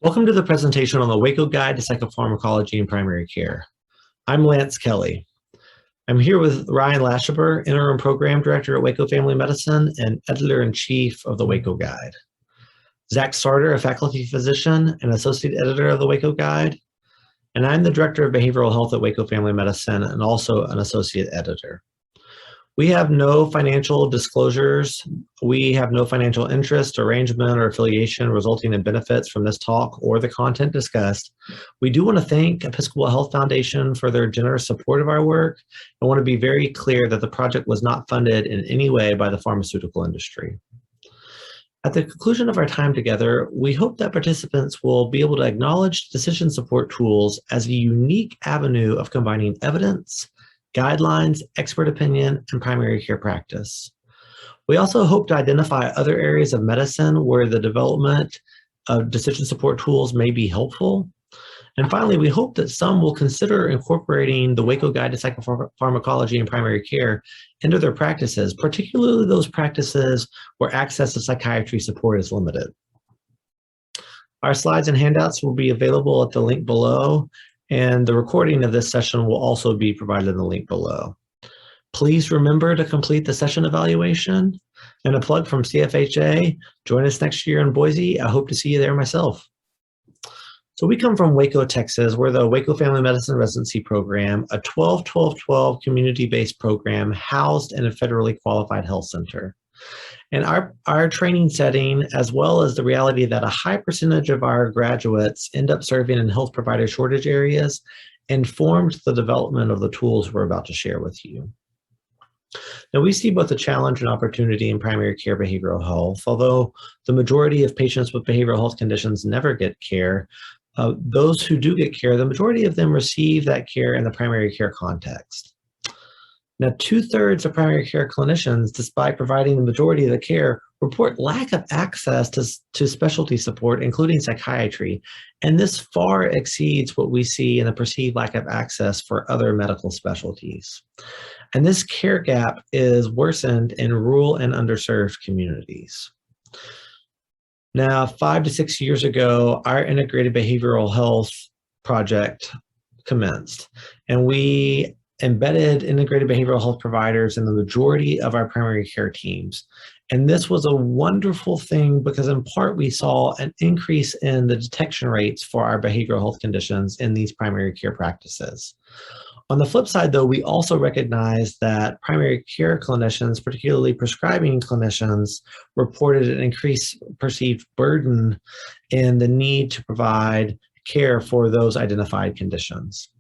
Welcome to the presentation on the Waco Guide to Psychopharmacology in Primary Care. I'm Lance Kelly. I'm here with Ryan Lashaber, Interim Program Director at Waco Family Medicine and Editor-in-Chief of the Waco Guide. Zach Sarter, a faculty physician and Associate Editor of the Waco Guide. And I'm the Director of Behavioral Health at Waco Family Medicine and also an Associate Editor. We have no financial disclosures. We have no financial interest, arrangement, or affiliation resulting in benefits from this talk or the content discussed. We do want to thank Episcopal Health Foundation for their generous support of our work. I want to be very clear that the project was not funded in any way by the pharmaceutical industry. At the conclusion of our time together, we hope that participants will be able to acknowledge decision support tools as a unique avenue of combining evidence, guidelines, expert opinion, and primary care practice. We also hope to identify other areas of medicine where the development of decision support tools may be helpful. And finally, we hope that some will consider incorporating the Waco Guide to Psychopharmacology in Primary Care into their practices, particularly those practices where access to psychiatry support is limited. Our slides and handouts will be available at the link below, and the recording of this session will also be provided in the link below. Please remember to complete the session evaluation. And a plug from CFHA, join us next year in Boise. I hope to see you there myself. So we come from Waco, Texas. We're the Waco Family Medicine Residency Program, a 12-12-12 community-based program housed in a federally qualified health center. And our training setting, as well as the reality that a high percentage of our graduates end up serving in health provider shortage areas, informed the development of the tools we're about to share with you. Now, we see both a challenge and opportunity in primary care behavioral health. Although the majority of patients with behavioral health conditions never get care, those who do get care, the majority of them receive that care in the primary care context. Now, 2/3 of primary care clinicians, despite providing the majority of the care, report lack of access to specialty support, including psychiatry, and this far exceeds what we see in the perceived lack of access for other medical specialties. And this care gap is worsened in rural and underserved communities. Now, 5 to 6 years ago, our integrated behavioral health project commenced, and we embedded integrated behavioral health providers in the majority of our primary care teams. And this was a wonderful thing because in part we saw an increase in the detection rates for our behavioral health conditions in these primary care practices. On the flip side, though, we also recognize that primary care clinicians, particularly prescribing clinicians, reported an increased perceived burden in the need to provide care for those identified conditions.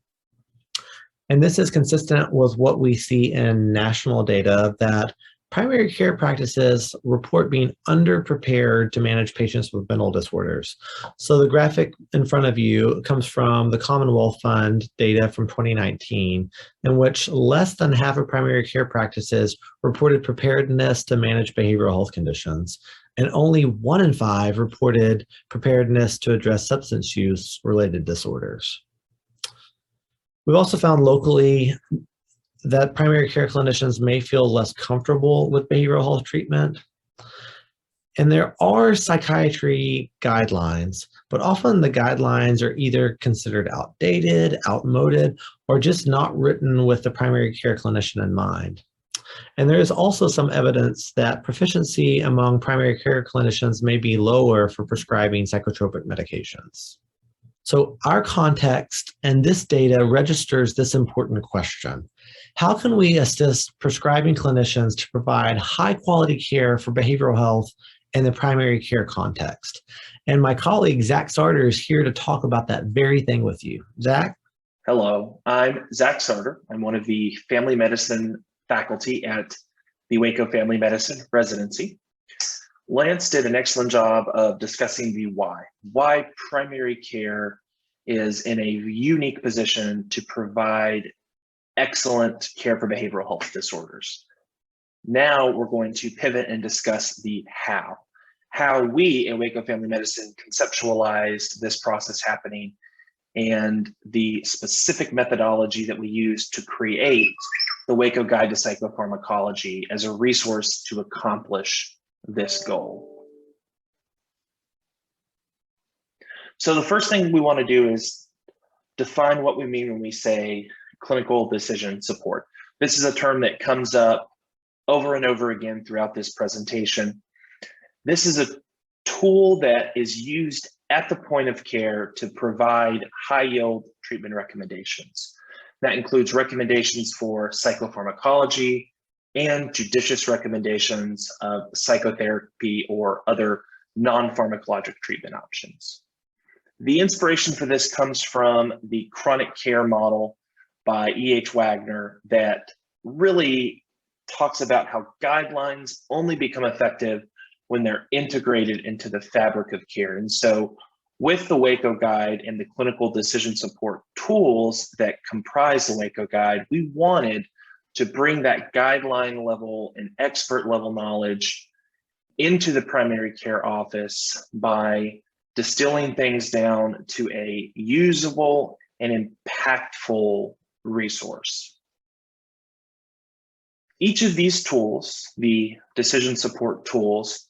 And this is consistent with what we see in national data that primary care practices report being underprepared to manage patients with mental disorders. So the graphic in front of you comes from the Commonwealth Fund data from 2019, in which less than half of primary care practices reported preparedness to manage behavioral health conditions, and only 1 in 5 reported preparedness to address substance use related disorders. We've also found locally that primary care clinicians may feel less comfortable with behavioral health treatment. And there are psychiatry guidelines, but often the guidelines are either considered outdated, outmoded, or just not written with the primary care clinician in mind. And there is also some evidence that proficiency among primary care clinicians may be lower for prescribing psychotropic medications. So our context and this data registers this important question. How can we assist prescribing clinicians to provide high quality care for behavioral health in the primary care context? And my colleague, Zach Sarter, is here to talk about that very thing with you. Zach? Hello, I'm Zach Sarter. I'm one of the family medicine faculty at the Waco Family Medicine Residency. Lance did an excellent job of discussing the why primary care is in a unique position to provide excellent care for behavioral health disorders. Now we're going to pivot and discuss the how we in Waco Family Medicine conceptualized this process happening and the specific methodology that we use to create the Waco Guide to Psychopharmacology as a resource to accomplish this goal. So the first thing we want to do is define what we mean when we say clinical decision support. This is a term that comes up over and over again throughout this presentation. This is a tool that is used at the point of care to provide high-yield treatment recommendations. That includes recommendations for psychopharmacology and judicious recommendations of psychotherapy or other non-pharmacologic treatment options. The inspiration for this comes from the chronic care model by E.H. Wagner that really talks about how guidelines only become effective when they're integrated into the fabric of care. And so with the Waco Guide and the clinical decision support tools that comprise the Waco Guide, we wanted to bring that guideline level and expert level knowledge into the primary care office by distilling things down to a usable and impactful resource. Each of these tools, the decision support tools,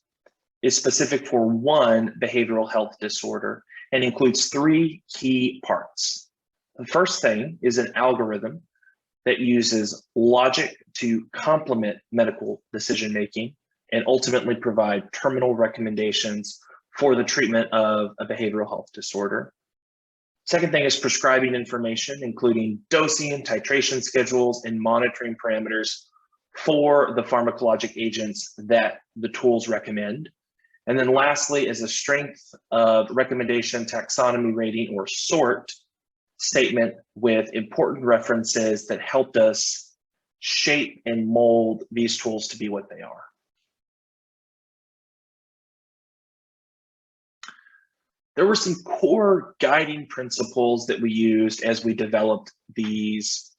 is specific for one behavioral health disorder and includes three key parts. The first thing is an algorithm that uses logic to complement medical decision-making and ultimately provide terminal recommendations for the treatment of a behavioral health disorder. Second thing is prescribing information, including dosing, titration schedules, and monitoring parameters for the pharmacologic agents that the tools recommend. And then lastly is a strength of recommendation taxonomy rating or SORT statement with important references that helped us shape and mold these tools to be what they are. There were some core guiding principles that we used as we developed these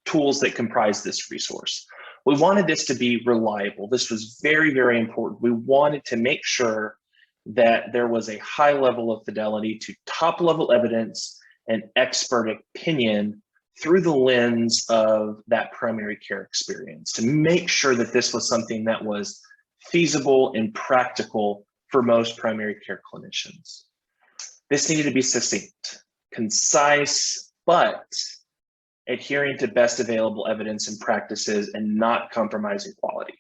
tools that comprise this resource. We wanted this to be reliable. This was very, very important. We wanted to make sure that there was a high level of fidelity to top level evidence and expert opinion through the lens of that primary care experience, to make sure that this was something that was feasible and practical for most primary care clinicians. This needed to be succinct, concise, but adhering to best available evidence and practices and not compromising quality.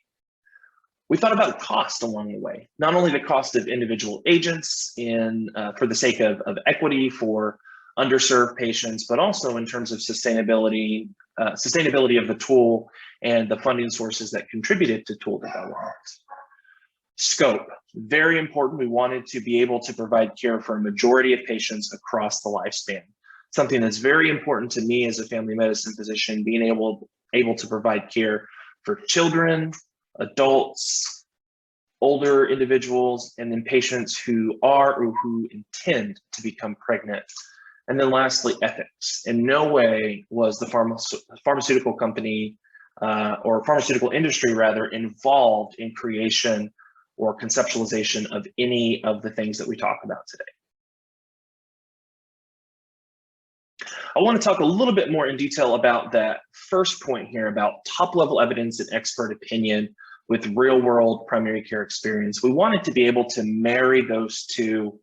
We thought about cost along the way, not only the cost of individual agents for the sake of equity for underserved patients, but also in terms of sustainability of the tool and the funding sources that contributed to tool development. Scope, very important. We wanted to be able to provide care for a majority of patients across the lifespan. Something that's very important to me as a family medicine physician, being able to provide care for children, adults, older individuals, and then patients who are or who intend to become pregnant. And then lastly, ethics. In no way was the pharmaceutical company or pharmaceutical industry rather involved in creation or conceptualization of any of the things that we talk about today. I want to talk a little bit more in detail about that first point here about top level evidence and expert opinion with real world primary care experience. We wanted to be able to marry those two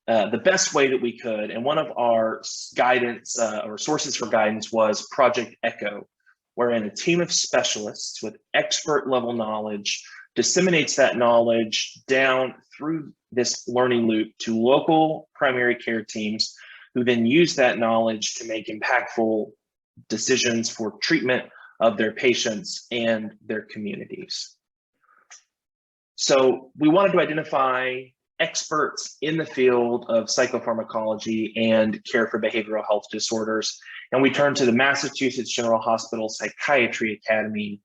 the best way that we could. And one of our guidance or sources for guidance was Project Echo, wherein a team of specialists with expert level knowledge disseminates that knowledge down through this learning loop to local primary care teams who then use that knowledge to make impactful decisions for treatment of their patients and their communities. So we wanted to identify experts in the field of psychopharmacology and care for behavioral health disorders, and we turned to the Massachusetts General Hospital Psychiatry Academy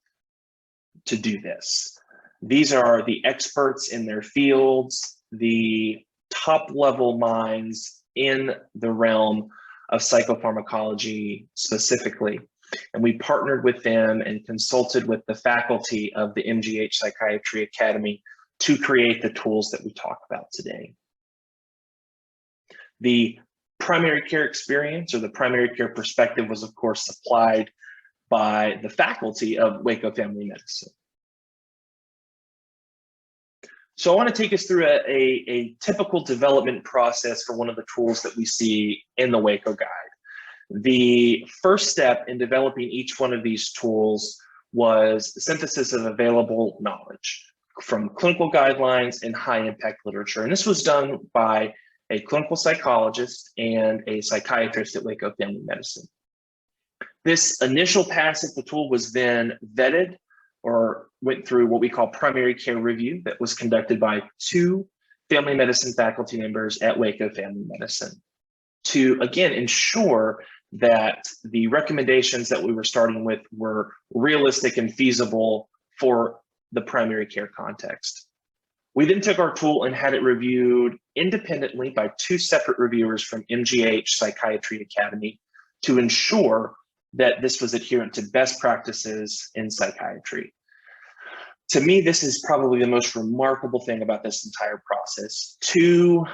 to do this. These are the experts in their fields, the top level minds in the realm of psychopharmacology specifically. And we partnered with them and consulted with the faculty of the MGH Psychiatry Academy to create the tools that we talk about today. The primary care experience or the primary care perspective was, of course, supplied by the faculty of Waco Family Medicine. So I want to take us through a typical development process for one of the tools that we see in the Waco Guide. The first step in developing each one of these tools was the synthesis of available knowledge from clinical guidelines and high impact literature. And this was done by a clinical psychologist and a psychiatrist at Waco Family Medicine. This initial pass of the tool was then vetted or went through what we call primary care review that was conducted by 2 family medicine faculty members at Waco Family Medicine to, again, ensure that the recommendations that we were starting with were realistic and feasible for the primary care context. We then took our tool and had it reviewed independently by 2 separate reviewers from MGH Psychiatry Academy to ensure that this was adherent to best practices in psychiatry. To me, this is probably the most remarkable thing about this entire process. 2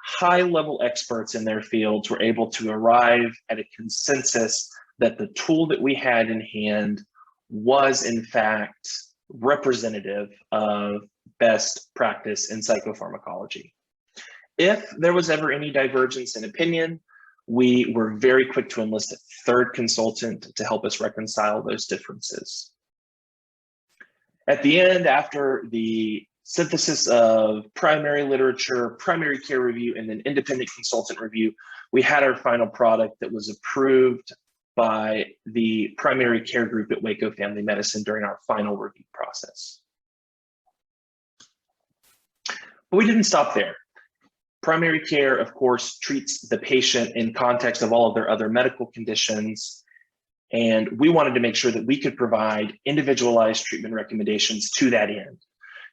high-level experts in their fields were able to arrive at a consensus that the tool that we had in hand was, in fact, representative of best practice in psychopharmacology. If there was ever any divergence in opinion, we were very quick to enlist a 3rd consultant to help us reconcile those differences. At the end, after the synthesis of primary literature, primary care review, and then independent consultant review, we had our final product that was approved by the primary care group at Waco Family Medicine during our final review process. But we didn't stop there. Primary care, of course, treats the patient in context of all of their other medical conditions. And we wanted to make sure that we could provide individualized treatment recommendations to that end.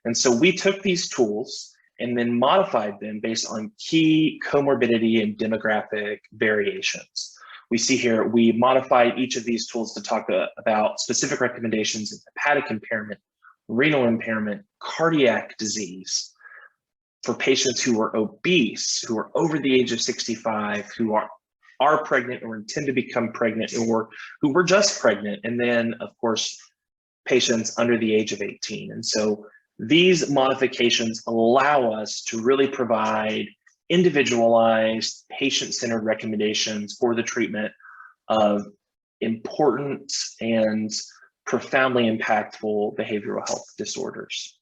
And so we took these tools and then modified them based on key comorbidity and demographic variations. We see here, we modified each of these tools to talk about specific recommendations in hepatic impairment, renal impairment, cardiac disease, for patients who are obese, who are over the age of 65, who are pregnant or intend to become pregnant, or who were just pregnant, and then, of course, patients under the age of 18. And so these modifications allow us to really provide individualized, patient-centered recommendations for the treatment of important and profoundly impactful behavioral health disorders.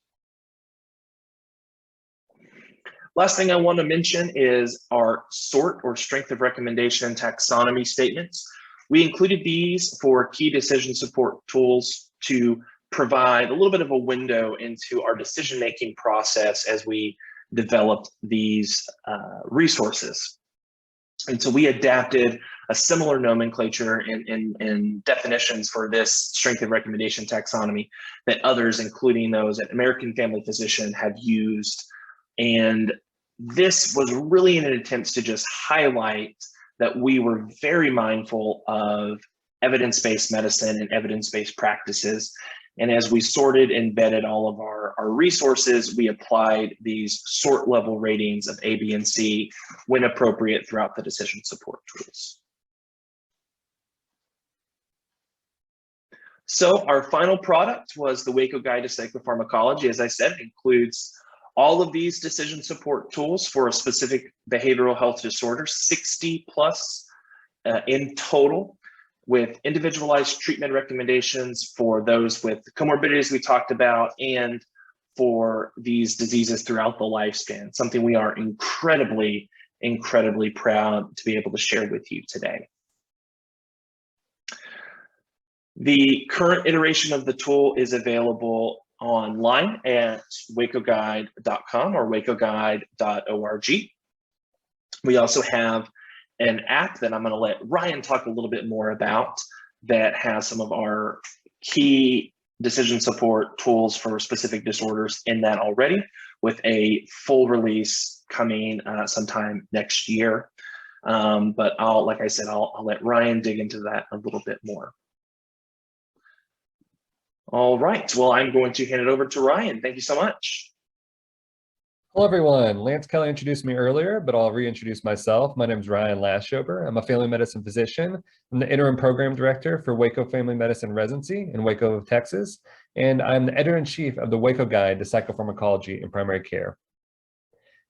Last thing I want to mention is our SORT, or Strength of Recommendation Taxonomy statements. We included these for key decision support tools to provide a little bit of a window into our decision-making process as we developed these resources. And so we adapted a similar nomenclature and definitions for this Strength of Recommendation Taxonomy that others, including those at American Family Physician, have used. And this was really an attempt to just highlight that we were very mindful of evidence-based medicine and evidence-based practices. And as we sorted and vetted all of our resources, we applied these sort level ratings of A, B, and C when appropriate throughout the decision support tools. So our final product was the Waco Guide to Psychopharmacology. As I said, it includes all of these decision support tools for a specific behavioral health disorder, 60 plus in total, with individualized treatment recommendations for those with comorbidities we talked about and for these diseases throughout the lifespan, something we are incredibly, incredibly proud to be able to share with you today. The current iteration of the tool is available online at wacoguide.com or wacoguide.org. We also have an app that I'm going to let Ryan talk a little bit more about that has some of our key decision support tools for specific disorders in that already, with a full release coming sometime next year. But like I said, I'll let Ryan dig into that a little bit more. All right, well, I'm going to hand it over to Ryan. Thank you so much. Hello, everyone. Lance Kelly introduced me earlier, but I'll reintroduce myself. My name is Ryan Lashover. I'm a family medicine physician. I'm the interim program director for Waco Family Medicine Residency in Waco, Texas, and I'm the editor-in-chief of the Waco Guide to Psychopharmacology in Primary Care.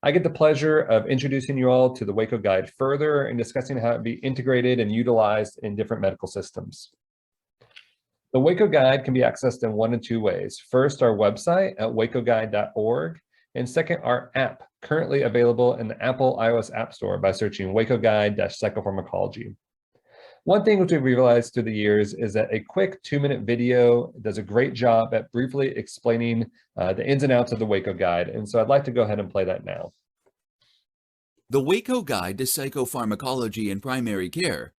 I get the pleasure of introducing you all to the Waco Guide further and discussing how it be integrated and utilized in different medical systems. The Waco Guide can be accessed in one of two ways. First, our website at wacoguide.org, and second, our app, currently available in the Apple iOS App Store by searching Waco Guide-Psychopharmacology. One thing which we've realized through the years is that a quick 2-minute video does a great job at briefly explaining the ins and outs of the Waco Guide, and so I'd like to go ahead and play that now. The Waco Guide to Psychopharmacology in Primary Care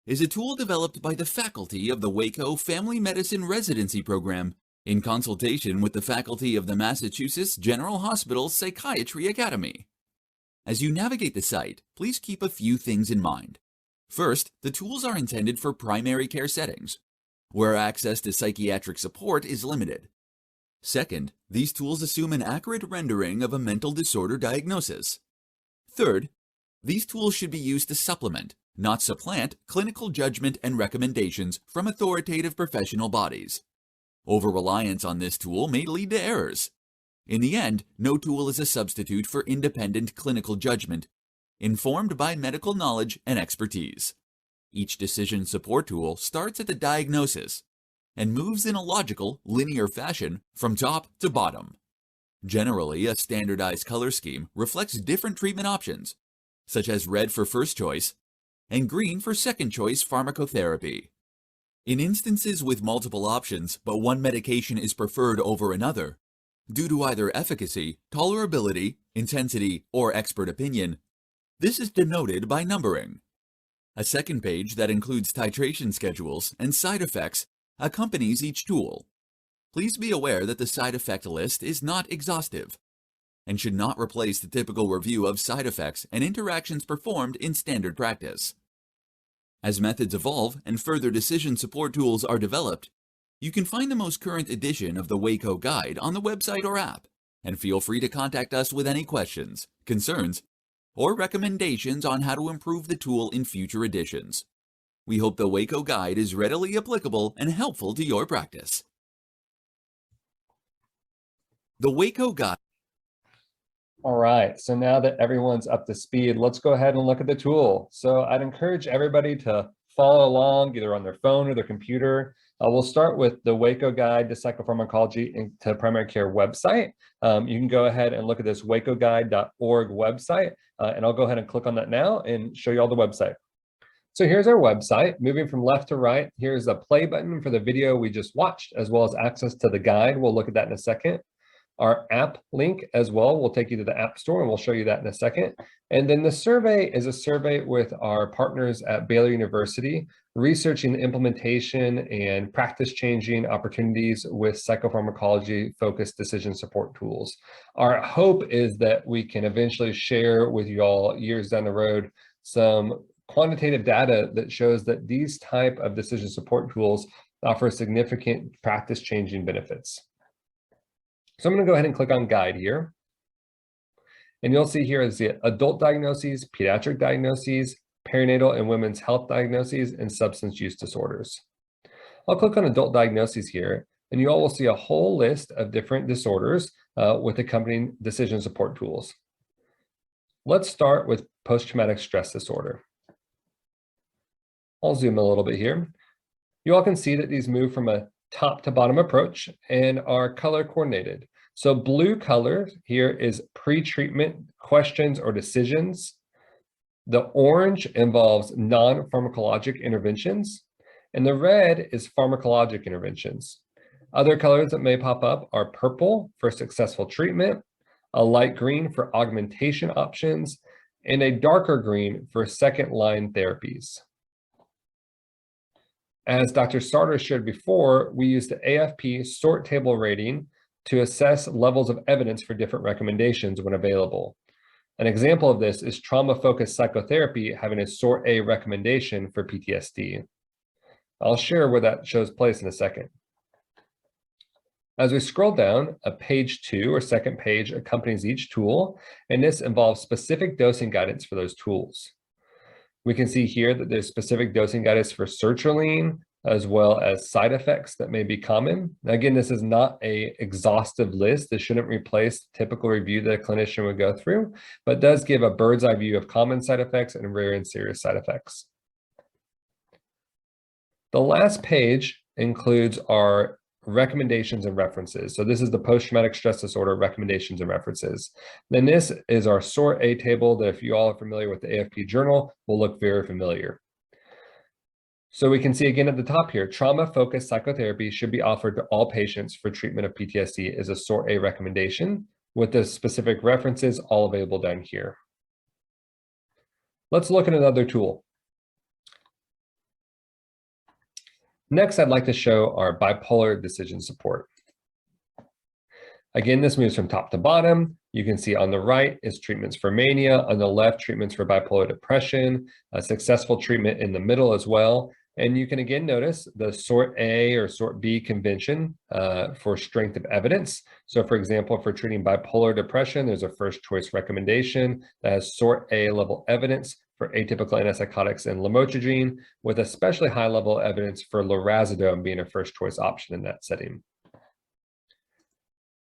is a tool developed by the faculty of the Waco Family Medicine Residency Program in consultation with the faculty of the Massachusetts General Hospital Psychiatry Academy. As you navigate the site, please keep a few things in mind. First, the tools are intended for primary care settings, where access to psychiatric support is limited. Second, these tools assume an accurate rendering of a mental disorder diagnosis. Third, these tools should be used to supplement, not supplant, clinical judgment and recommendations from authoritative professional bodies. Over-reliance on this tool may lead to errors. In the end, no tool is a substitute for independent clinical judgment, informed by medical knowledge and expertise. Each decision support tool starts at the diagnosis and moves in a logical, linear fashion from top to bottom. Generally, a standardized color scheme reflects different treatment options, such as red for first choice and green for second choice pharmacotherapy. In instances with multiple options, but one medication is preferred over another, due to either efficacy, tolerability, intensity, or expert opinion, this is denoted by numbering. A second page that includes titration schedules and side effects accompanies each tool. Please be aware that the side effect list is not exhaustive and should not replace the typical review of side effects and interactions performed in standard practice. As methods evolve and further decision support tools are developed, you can find the most current edition of the Waco Guide on the website or app, and feel free to contact us with any questions, concerns, or recommendations on how to improve the tool in future editions. We hope the Waco Guide is readily applicable and helpful to your practice. The Waco Guide. All right, so now that everyone's up to speed, let's go ahead and look at the tool. So I'd encourage everybody to follow along either on their phone or their computer. We'll start with the Waco Guide to Psychopharmacology to Primary Care website. You can go ahead and look at this wacoguide.org website, and I'll go ahead and click on that now and show you all the website. So here's our website. Moving from left to right, here's a play button for the video we just watched, as well as access to the guide. We'll look at that in a second. Our app link as well will take you to the App Store, and we'll show you that in a second. And then the survey is a survey with our partners at Baylor University, researching the implementation and practice-changing opportunities with psychopharmacology-focused decision support tools. Our hope is that we can eventually share with you all years down the road some quantitative data that shows that these type of decision support tools offer significant practice-changing benefits. So I'm going to go ahead and click on Guide here. And you'll see here is the adult diagnoses, pediatric diagnoses, perinatal and women's health diagnoses, and substance use disorders. I'll click on adult diagnoses here, and you all will see a whole list of different disorders with accompanying decision support tools. Let's start with post-traumatic stress disorder. I'll zoom a little bit here. You all can see that these move from a top to bottom approach and are color coordinated. So blue color here is pre-treatment questions or decisions. The orange involves non-pharmacologic interventions, and the red is pharmacologic interventions. Other colors that may pop up are purple for successful treatment, a light green for augmentation options, and a darker green for second-line therapies. As Dr. Sartor shared before, we use the AFP sort table rating to assess levels of evidence for different recommendations when available. An example of this is trauma-focused psychotherapy having a sort A recommendation for PTSD. I'll share where that shows place in a second. As we scroll down, a page 2 or second page accompanies each tool, and this involves specific dosing guidance for those tools. We can see here that there's specific dosing guidance for sertraline, as well as side effects that may be common. Again, this is not an exhaustive list. This shouldn't replace the typical review that a clinician would go through, but does give a bird's eye view of common side effects and rare and serious side effects. The last page includes our recommendations and references. So this is the post-traumatic stress disorder recommendations and references. Then this is our sort A table that, if you all are familiar with the AFP journal, will look very familiar. So we can see again at the top here, trauma-focused psychotherapy should be offered to all patients for treatment of PTSD is a sort A recommendation, with the specific references all available down here. Let's look at another tool. Next, I'd like to show our bipolar decision support. Again, this moves from top to bottom. You can see on the right is treatments for mania, on the left, treatments for bipolar depression, a successful treatment in the middle as well. And you can again notice the sort A or sort B convention for strength of evidence. So for example, for treating bipolar depression, there's a first choice recommendation that has sort A level evidence for atypical antipsychotics and lamotrigine, with especially high level evidence for lurasidone being a first choice option in that setting.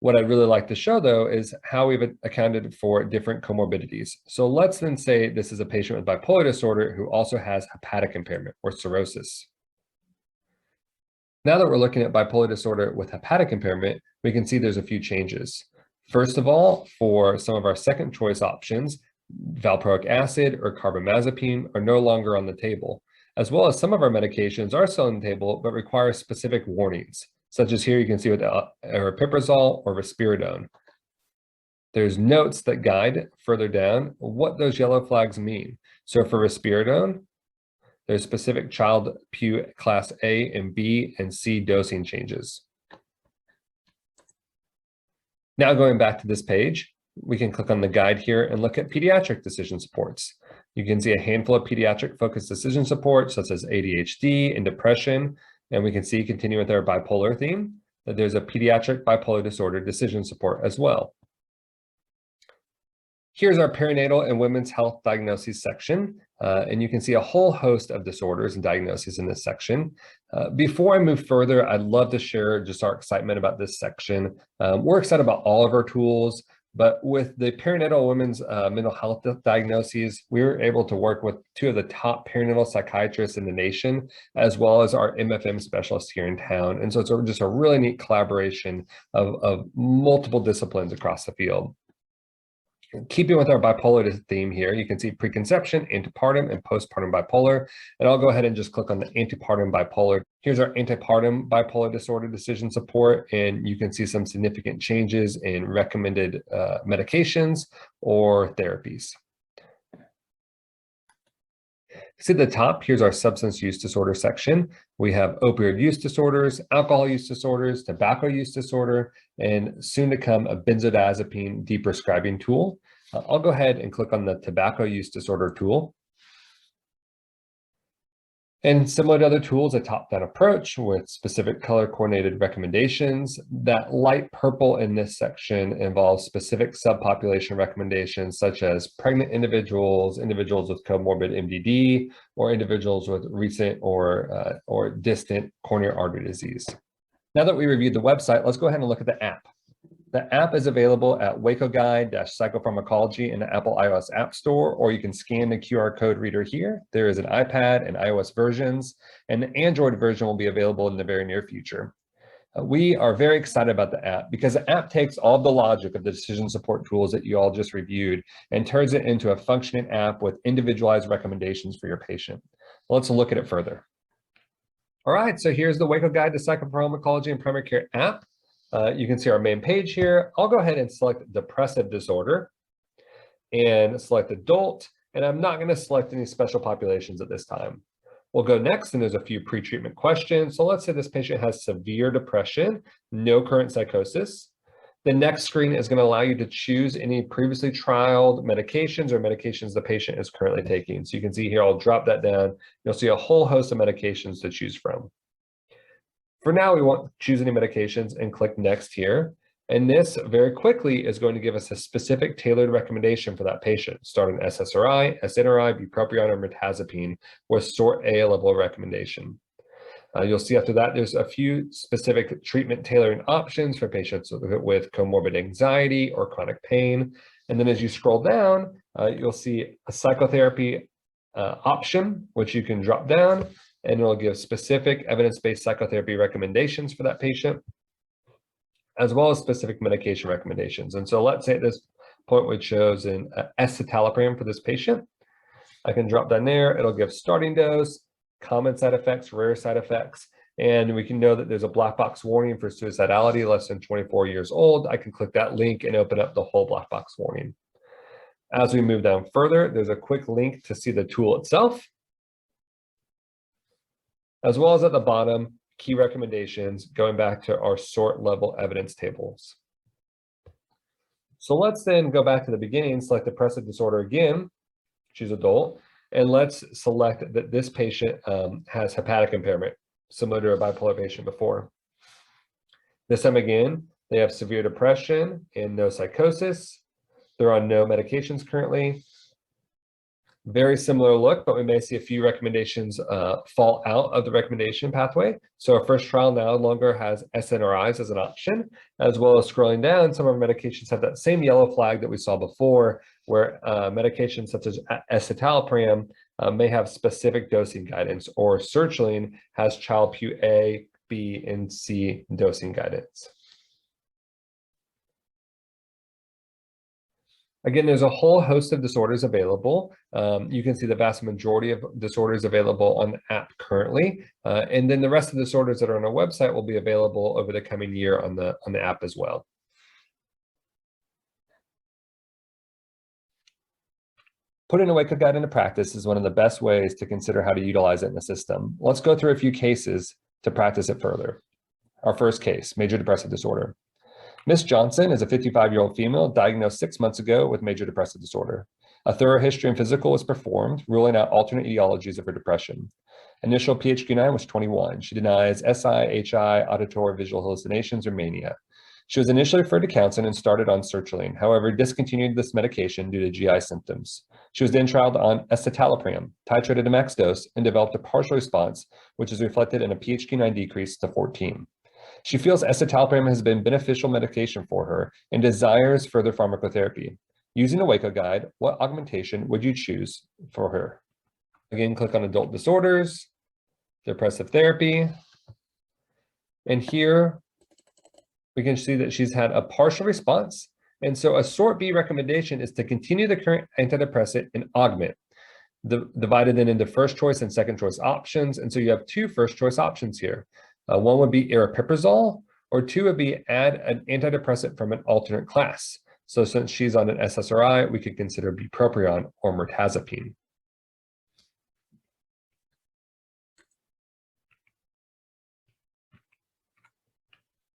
What I'd really like to show, though, is how we've accounted for different comorbidities. So let's then say this is a patient with bipolar disorder who also has hepatic impairment or cirrhosis. Now that we're looking at bipolar disorder with hepatic impairment, we can see there's a few changes. First of all, for some of our second choice options, valproic acid or carbamazepine are no longer on the table, as well as some of our medications are still on the table, but require specific warnings, such as here you can see with aripiprazole or risperidone. There's notes that guide further down what those yellow flags mean. So for risperidone, there's specific Child-Pugh class A and B and C dosing changes. Now going back to this page, we can click on the guide here and look at pediatric decision supports. You can see a handful of pediatric focused decision supports, such as ADHD and depression. And we can see, continue with our bipolar theme, that there's a pediatric bipolar disorder decision support as well. Here's our perinatal and women's health diagnoses section. And you can see a whole host of disorders and diagnoses in this section. Before I move further, I'd love to share just our excitement about this section. We're excited about all of our tools, but with the perinatal women's mental health diagnoses, we were able to work with two of the top perinatal psychiatrists in the nation, as well as our MFM specialists here in town. And so it's just a really neat collaboration of multiple disciplines across the field. Keeping with our bipolar theme here, you can see preconception, antepartum, and postpartum bipolar. And I'll go ahead and just click on the antepartum bipolar. Here's our antepartum bipolar disorder decision support, and you can see some significant changes in recommended medications or therapies. See at the top, here's our substance use disorder section. We have opioid use disorders, alcohol use disorders, tobacco use disorder, and soon to come a benzodiazepine deprescribing tool. I'll go ahead and click on the tobacco use disorder tool. And similar to other tools, a top-down approach with specific color-coordinated recommendations. That light purple in this section involves specific subpopulation recommendations, such as pregnant individuals, individuals with comorbid MDD, or individuals with recent or distant coronary artery disease. Now that we reviewed the website, let's go ahead and look at the app. The app is available at Waco Guide-Psychopharmacology in the Apple iOS App Store, or you can scan the QR code reader here. There is an iPad and iOS versions, and the Android version will be available in the very near future. We are very excited about the app because the app takes all of the logic of the decision support tools that you all just reviewed and turns it into a functioning app with individualized recommendations for your patient. Let's look at it further. All right, so here's the Waco Guide to Psychopharmacology and Primary Care app. You can see our main page here. I'll go ahead and select depressive disorder and select adult, and I'm not going to select any special populations at this time. We'll go next, and there's a few pre-treatment questions. So let's say this patient has severe depression, no current psychosis. The next screen is going to allow you to choose any previously trialed medications or medications the patient is currently taking. So you can see here, I'll drop that down. You'll see a whole host of medications to choose from. For now, we won't choose any medications and click next here. And this very quickly is going to give us a specific tailored recommendation for that patient. Start an SSRI, SNRI, bupropion, or mirtazapine with sort A level recommendation. You'll see after that, there's a few specific treatment tailoring options for patients with comorbid anxiety or chronic pain. And then as you scroll down, you'll see a psychotherapy option, which you can drop down, and it'll give specific evidence-based psychotherapy recommendations for that patient, as well as specific medication recommendations. And so let's say at this point we chose an escitalopram for this patient. I can drop down there. It'll give starting dose, common side effects, rare side effects, and we can know that there's a black box warning for suicidality less than 24 years old. I can click that link and open up the whole black box warning. As we move down further, there's a quick link to see the tool itself, as well as at the bottom, key recommendations going back to our sort level evidence tables. So let's then go back to the beginning, select depressive disorder again, choose adult, and let's select that this patient has hepatic impairment, similar to a bipolar patient before. This time again, they have severe depression and no psychosis. They're on no medications currently. Very similar look, but we may see a few recommendations fall out of the recommendation pathway. So our first trial now no longer has SNRIs as an option, as well as scrolling down, some of our medications have that same yellow flag that we saw before, where medications such as escitalopram may have specific dosing guidance, or sertraline has Child-Pugh A, B, and C dosing guidance. Again, there's a whole host of disorders available. You can see the vast majority of disorders available on the app currently. And then the rest of the disorders that are on our website will be available over the coming year on the app as well. Putting a Waco Guide into practice is one of the best ways to consider how to utilize it in the system. Let's go through a few cases to practice it further. Our first case, major depressive disorder. Miss Johnson is a 55-year-old female diagnosed 6 months ago with major depressive disorder. A thorough history and physical was performed, ruling out alternate etiologies of her depression. Initial PHQ-9 was 21. She denies SIHI, auditory visual hallucinations, or mania. She was initially referred to counseling and started on sertraline, however, discontinued this medication due to GI symptoms. She was then trialed on escitalopram, titrated to max dose, and developed a partial response, which is reflected in a PHQ-9 decrease to 14. She feels escitalopram has been beneficial medication for her and desires further pharmacotherapy. Using a Waco Guide, what augmentation would you choose for her? Again, click on adult disorders, depressive therapy, and here we can see that she's had a partial response. And so a sort B recommendation is to continue the current antidepressant and augment, divided then into first choice and second choice options. And so you have two first choice options here. One would be aripiprazole, or two would be add an antidepressant from an alternate class. So since she's on an SSRI, we could consider bupropion or mirtazapine.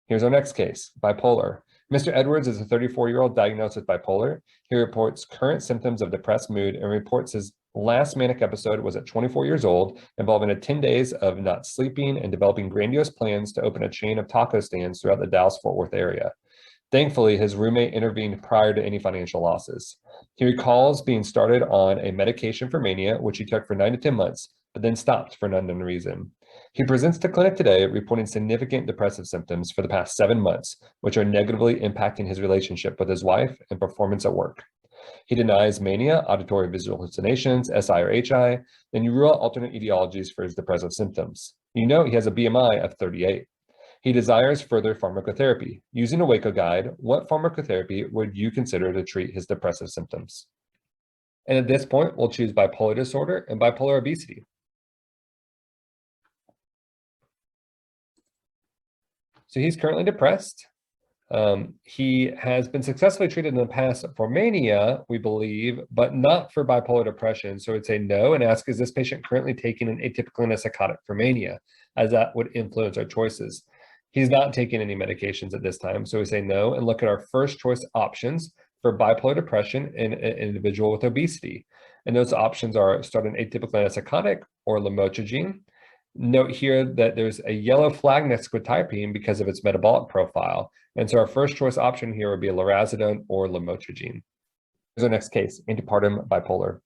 Here's our next case, bipolar. Mr. Edwards is a 34-year-old diagnosed with bipolar. He reports current symptoms of depressed mood and reports his last manic episode was at 24 years old, involving 10 days of not sleeping and developing grandiose plans to open a chain of taco stands throughout the Dallas-Fort Worth area. Thankfully, his roommate intervened prior to any financial losses. He recalls being started on a medication for mania, which he took for 9 to 10 months, but then stopped for an unknown reason. He presents to clinic today reporting significant depressive symptoms for the past 7 months, which are negatively impacting his relationship with his wife and performance at work. He denies mania, auditory visual hallucinations, SI or HI, and you rule out alternate etiologies for his depressive symptoms. You note he has a BMI of 38. He desires further pharmacotherapy. Using a Waco Guide, what pharmacotherapy would you consider to treat his depressive symptoms? And at this point, we'll choose bipolar disorder and bipolar obesity. So he's currently depressed. He has been successfully treated in the past for mania, we believe, but not for bipolar depression. So we'd say no and ask, is this patient currently taking an atypical antipsychotic for mania, as that would influence our choices. He's not taking any medications at this time, so we say no and look at our first choice options for bipolar depression in an individual with obesity. And those options are start an atypical antipsychotic or lamotrigine. Note here that there's a yellow flag next to quetiapine because of its metabolic profile. And so our first choice option here would be lorazepam or lamotrigine. Here's our next case, antepartum bipolar.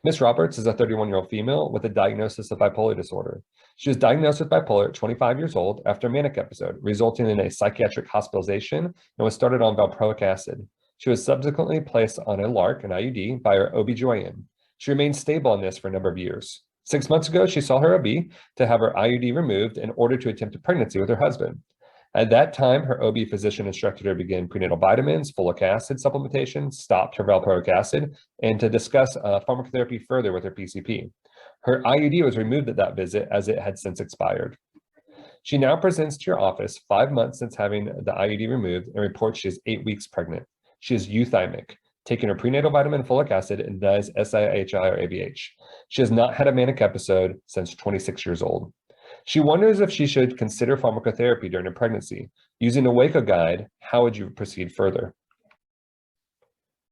Miss Roberts is a 31-year-old female with a diagnosis of bipolar disorder. She was diagnosed with bipolar at 25 years old after a manic episode, resulting in a psychiatric hospitalization, and was started on valproic acid. She was subsequently placed on a LARC, an IUD, by her OB/GYN. She remained stable on this for a number of years. 6 months ago, she saw her OB to have her IUD removed in order to attempt a pregnancy with her husband. At that time, her OB physician instructed her to begin prenatal vitamins, folic acid supplementation, stopped her valproic acid, and to discuss pharmacotherapy further with her PCP. Her IUD was removed at that visit as it had since expired. She now presents to your office 5 months since having the IUD removed and reports she is 8 weeks pregnant. She is euthymic, taking her prenatal vitamin, folic acid, and does CFHA or ABH. She has not had a manic episode since 26 years old. She wonders if she should consider pharmacotherapy during a pregnancy. Using a Waco guide, how would you proceed further?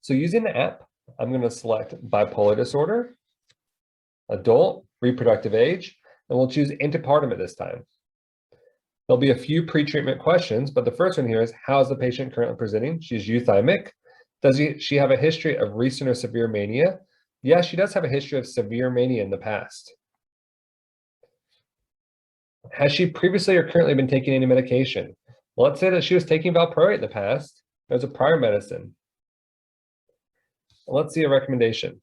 So using the app, I'm going to select bipolar disorder, adult, reproductive age, and we'll choose antepartum at this time. There'll be a few pre-treatment questions, but the first one here is, how is the patient currently presenting? She's euthymic. Does she have a history of recent or severe mania? Yeah, she does have a history of severe mania in the past. Has she previously or currently been taking any medication? Well, let's say that she was taking valproate in the past. There's a prior medicine. Let's see a recommendation.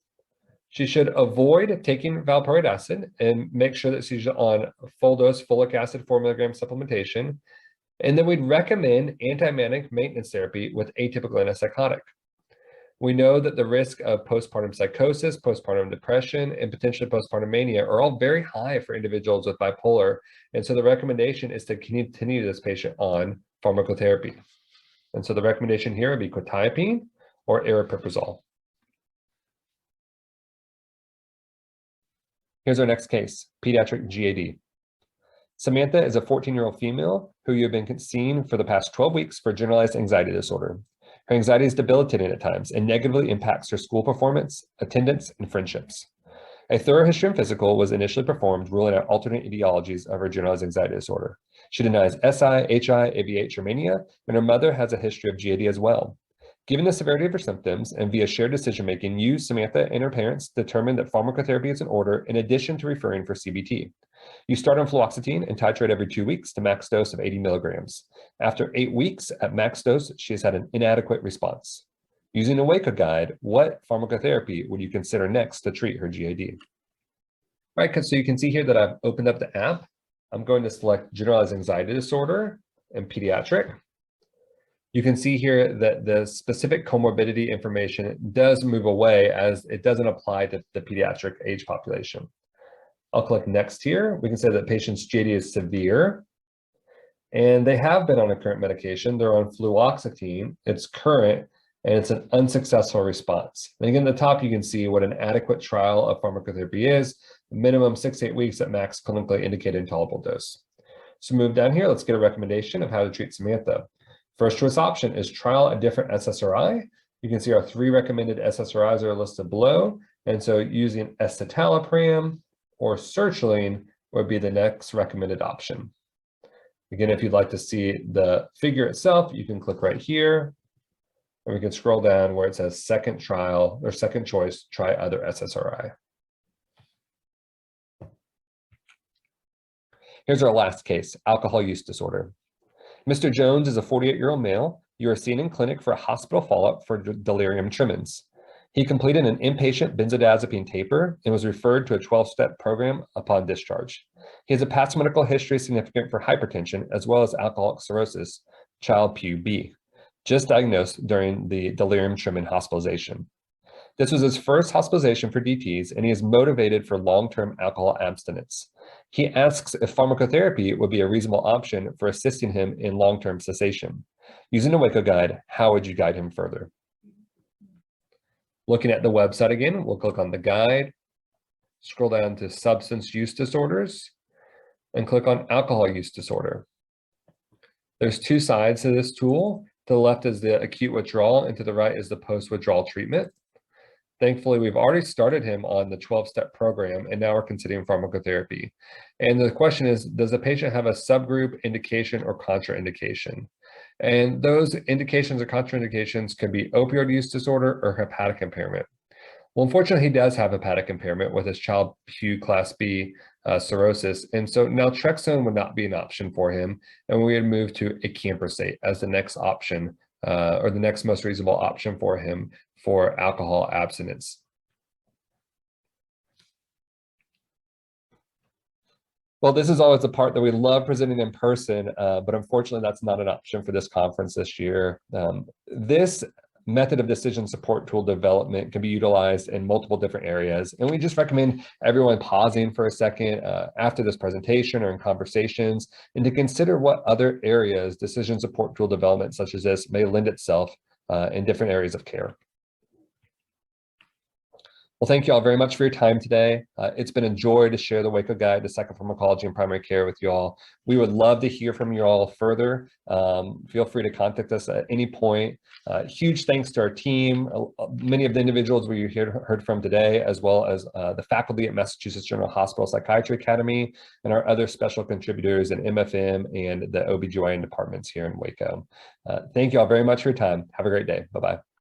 She should avoid taking valproate acid and make sure that she's on full dose folic acid 4 mg supplementation. And then we'd recommend anti-manic maintenance therapy with atypical antipsychotic. We know that the risk of postpartum psychosis, postpartum depression, and potentially postpartum mania are all very high for individuals with bipolar. And so the recommendation is to continue this patient on pharmacotherapy. And so the recommendation here would be quetiapine or aripiprazole. Here's our next case, pediatric GAD. Samantha is a 14-year-old female who you have been seeing for the past 12 weeks for generalized anxiety disorder. Her anxiety is debilitating at times and negatively impacts her school performance, attendance, and friendships. A thorough history and physical was initially performed, ruling out alternate etiologies of her generalized anxiety disorder. She denies SI, HI, ABH, or mania, and her mother has a history of GAD as well. Given the severity of her symptoms and via shared decision-making, you, Samantha, and her parents determined that pharmacotherapy is in order in addition to referring for CBT. You start on fluoxetine and titrate every 2 weeks to max dose of 80 milligrams. After 8 weeks at max dose, she has had an inadequate response. Using a Waco guide, what pharmacotherapy would you consider next to treat her GAD? All right, so you can see here that I've opened up the app. I'm going to select generalized anxiety disorder and pediatric. You can see here that the specific comorbidity information does move away as it doesn't apply to the pediatric age population. I'll click next here. We can say that patient's GAD is severe and they have been on a current medication. They're on fluoxetine. It's current and it's an unsuccessful response. And again, at the top, you can see what an adequate trial of pharmacotherapy is, minimum 6 to 8 weeks at max clinically indicated and tolerable dose. So move down here, let's get a recommendation of how to treat Samantha. First choice option is trial a different SSRI. You can see our 3 recommended SSRIs are listed below. And so using escitalopram or sertraline would be the next recommended option. Again, if you'd like to see the figure itself, you can click right here. And we can scroll down where it says second trial or second choice, try other SSRI. Here's our last case, alcohol use disorder. Mr. Jones is a 48-year-old male. You are seen in clinic for a hospital follow-up for delirium tremens. He completed an inpatient benzodiazepine taper and was referred to a 12-step program upon discharge. He has a past medical history significant for hypertension as well as alcoholic cirrhosis, child PUB, just diagnosed during the delirium tremens hospitalization. This was his first hospitalization for DTs, and he is motivated for long-term alcohol abstinence. He asks if pharmacotherapy would be a reasonable option for assisting him in long-term cessation. Using a Waco guide, how would you guide him further? Looking at the website again, we'll click on the guide, scroll down to substance use disorders, and click on alcohol use disorder. There's 2 sides to this tool. To the left is the acute withdrawal, and to the right is the post-withdrawal treatment. Thankfully, we've already started him on the 12-step program, and now we're considering pharmacotherapy. And the question is, does the patient have a subgroup indication or contraindication? And those indications or contraindications can be opioid use disorder or hepatic impairment. Well, unfortunately, he does have hepatic impairment with his Child-Pugh Class B cirrhosis, and so naltrexone would not be an option for him, and we would move to acamprosate as the next option, or the next most reasonable option for him for alcohol abstinence. Well, this is always the part that we love presenting in person, but unfortunately, that's not an option for this conference this year. This method of decision support tool development can be utilized in multiple different areas. And we just recommend everyone pausing for a second after this presentation or in conversations, and to consider what other areas decision support tool development such as this may lend itself in different areas of care. Well, thank you all very much for your time today. It's been a joy to share the Waco Guide to Psychopharmacology and Primary Care with you all. We would love to hear from you all further. Feel free to contact us at any point. Huge thanks to our team, many of the individuals we heard from today, as well as the faculty at Massachusetts General Hospital Psychiatry Academy, and our other special contributors in MFM and the OBGYN departments here in Waco. Thank you all very much for your time. Have a great day. Bye-bye.